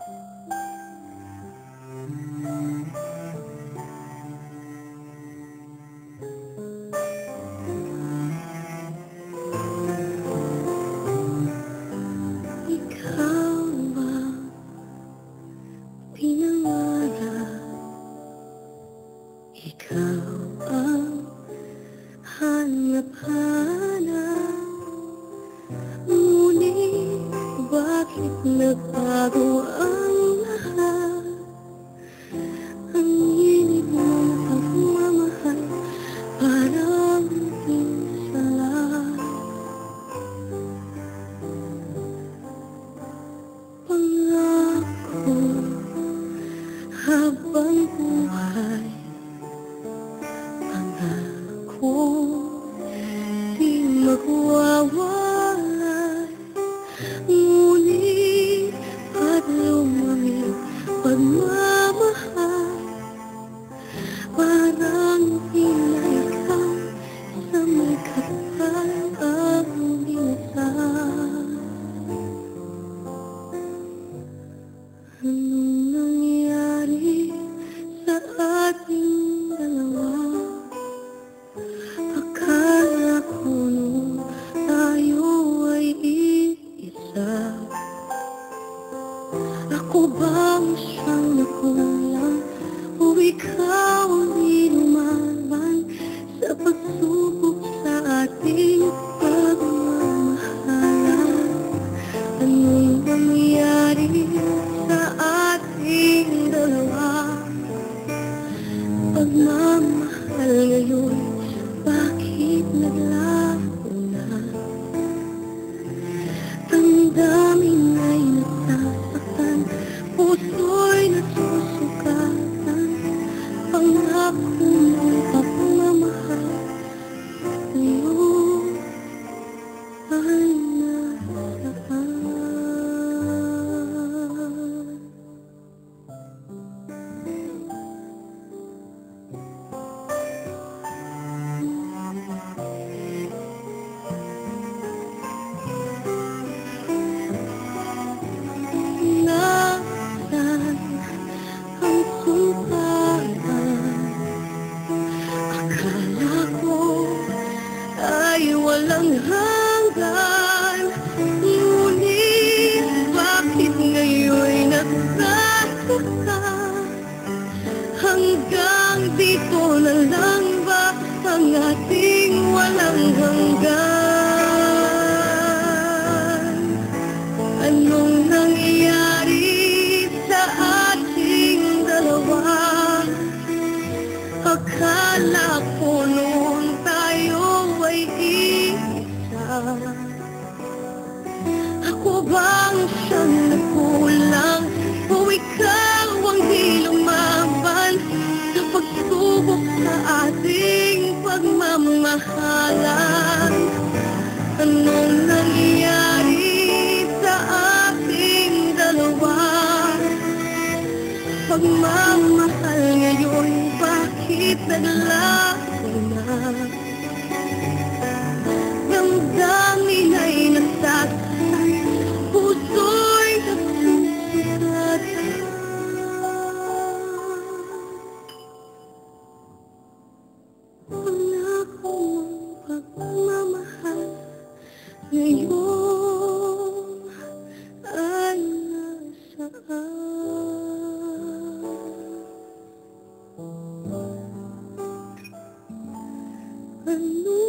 Ikaw ba pinangarap? Ikaw ang hanap-hanap. Ngunit bakit nagbago ang lahat? Ang init mong pagmamahal parang pinsalan. Pangako habang buhay, pangako di magwawalay. Ngunit at lumamig pagmamahal, parang tila ikaw sa may kapal ang binasag. Anong nangyari sa ating dalawa? Akala ko nung tayo ay iisa. Ako bang siyang nakulang o ikaw ang di lumaban sa pagsubok sa ating pagmamahalan? Anong nangyari sa ating dalawa? Pagmamahal ngayon, bakit naglaho na? Damdamin ay nasasaktan, puso'y nasusukatan. Pangako mong pagmamahal ngayon ay nasaan? Nasaan ang sumpaan? Akala ko ay walang hanggan. Ngunit bakit ngayon'y nagsasaka? Hanggang dito na lang ba ang ating walang hanggan? Anong nangyari sa ating dalawa? Akala ko noon tayo ay isa. Ako bang siyang nagkulang o ikaw ang di lumaban sa pagsubok sa ating pagmamahalan? Anong nangyari sa ating dalawa? Pagmamahal ngayon, bakit naglaho na? Damdamin ay nasasaktan, puso'y nagsusukatan. Pangako mong pagmamahal ngayon ay nasaan? Ano